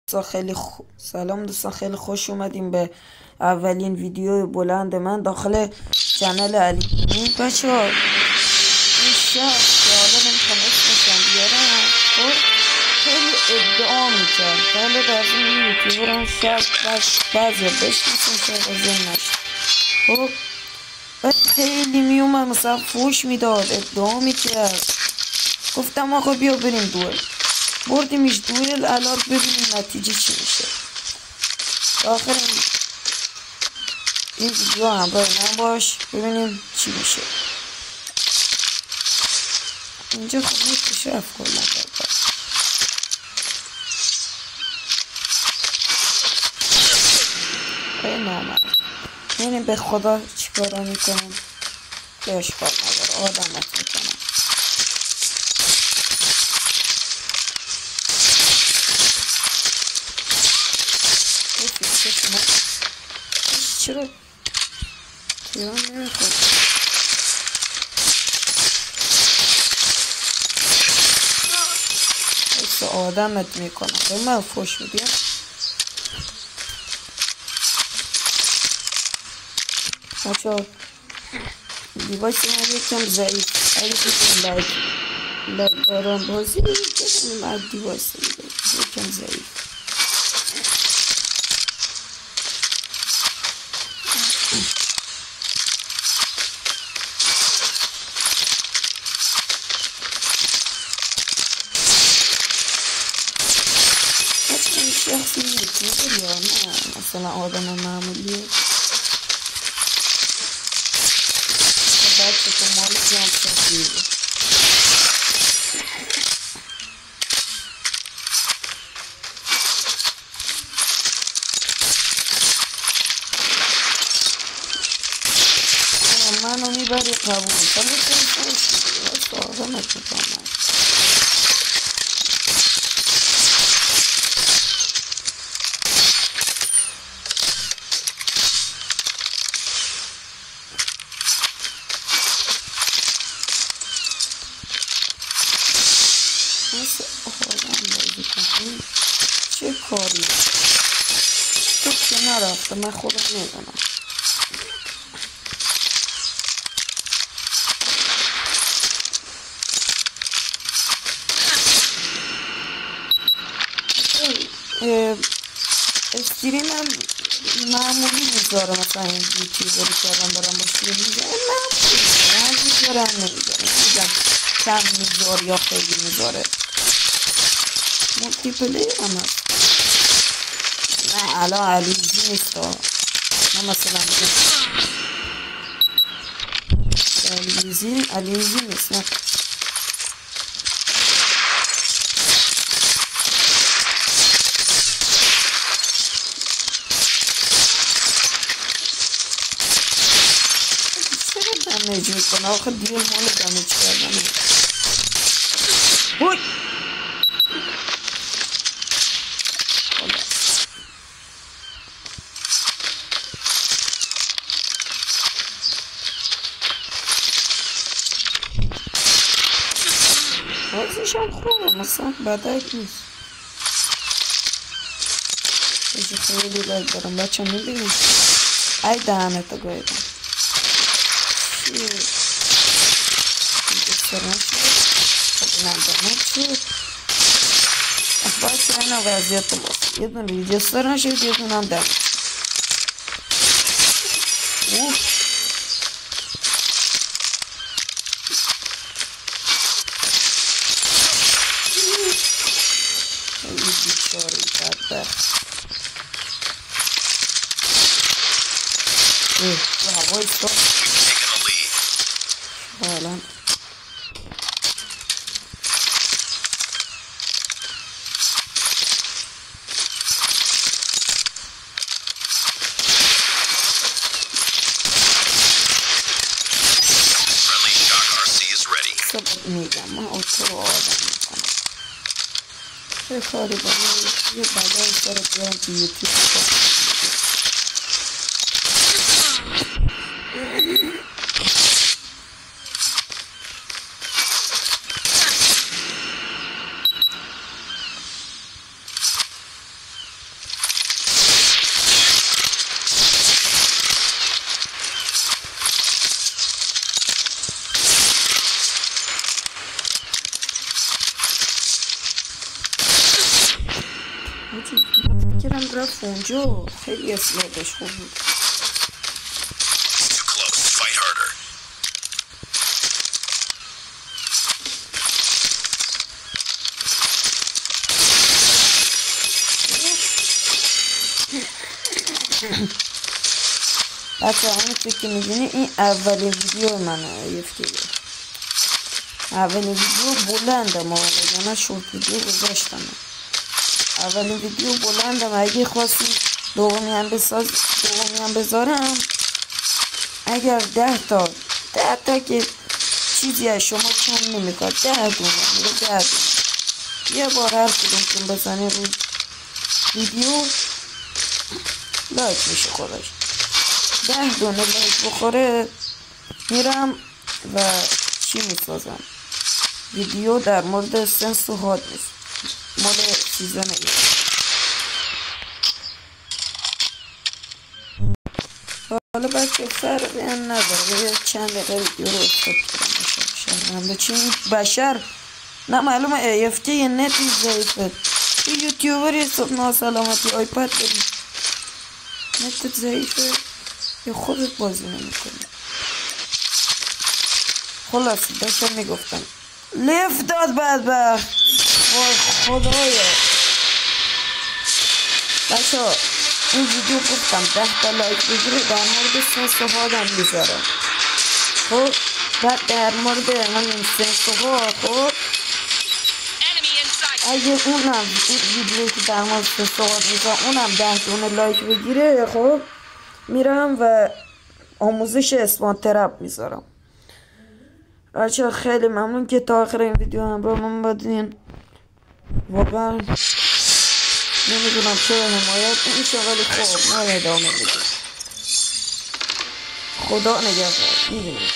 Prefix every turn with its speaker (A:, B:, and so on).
A: سلام دوستان، خیلی خوش اومدیم به اولین ویدیو بلند من داخل چنل علی بچه ها. این شخص که حالا نمیخوام اسمشم بیارم، خب خیلی ادعا میکرد حالا در این یوتیوبر هم شاید بعضی بشنسن شاید از این نشد. خب بعد خیلی میومد مثلا فوش میداد، ادعا میکرد. گفتم آقا بیا بریم دوئل. بردیمش دوئل، الان ببینیم نتیجه چی میشه. آخر این ویدیو همراه من باش ببینیم چی میشه. اینجا خونه کشف کنم ای نامرد. یعنی به خدا چیکارا میکنم که اشکال نداره، آدمت میکنم. چرا تیران نمیخواد؟ ایسا آدمت میکنم به من فوش میدیم. بچه ها دیوایس من یکم ضعیف، اگه دیدیم لگ دارم بازی بکنیم از دیوایس یکم ضعیف. شخصی یوتیوبر یا نه مثلا آدم معمولیه؟ بچه تو مال جان شخصیه. منو میبری قبول تا بکنی خوش میدی آدمت میکنم. مثل آدم بازی کنم چه کاری تو که نرفته من خودم میدونم. استریمم معمولی میذاره، مثلا این یوتیوبری کردم دارم با استریم میذاره معمولی میذاره، هم نمیذاره، نمیدونم کم میذاره یا خیلی میذاره. مولتی پلیر هم هست. نه الان علیزی نیست ها. من مثلا علیزی نیست نه. دمیج میکنه آخه دیگه مال دمیج کردن. وای بازیش هم خوبه، مثلا بدک نیست. بازی خیلی لایک دارم بچه میبینیم. ای دهنتو گایدم چیه اینجا سرم شد. خب نمدانه شد باید که اینا وضعیت باست. یه دون ریجستر نشد، یه دون هم دمید. خیلی بیچاری بدبخت. هوای استاد حالا سبب میگم من اوتو رو آدم میکنم. چه کاری با من یه بلای سر بیارم تو یوتیوب فکرم رفت اونجا. خیلی اصلاحش خوب بود. بچه همونطور که میدونی این اولین ویدیو منه. اولین ویدیو بلندم آقا، شورت ویدیو گذاشتم. اولین ویدیو بلندم. اگه خواستی دومی هم بذارم، اگر 10 تا که چیزی از شما کم نمیکرد، 10 دونه یه بار هر کدومتون بزنی رو ویدیو لایک میشه. خودش 10 دونه لایک بخوره میرم و چی میسازم، ویدیو در مورد سنس و هاد مال سیزن ای. حالا بچه فرقی هم نداره، چند دقیقه ویدیو رو استاپ کردم. چی بشر نه معلومه ایفتی یه نتی ضعیفه. یه یوتیوبری حساب ناسلامتی آیپد داری نتت ضعیفه یا خودت بازی نمیکنی. خلاصی داشتم میگفتم لیف داد بدبخت. وای خدایا بچه ها این ویدیو گفتم 10 تا لایک بگیره در مورد سنس و هادم میذارم. خب بعد در مورد همین سنس و هاد، خب اگه اونم این ویدیوی که در مورد سنس و هاد میذارم اونم 10 دونه لایک بگیره، خب میرم و آموزش اسپان ترپ میذارم. بچه خیلی ممنون که تا آخر این ویدیو همراه من بودین. واقعا نمیدونم چرا حمایت میشه، ولی خب ما ادامه میدیم. خدا نگهدار. میبینیم.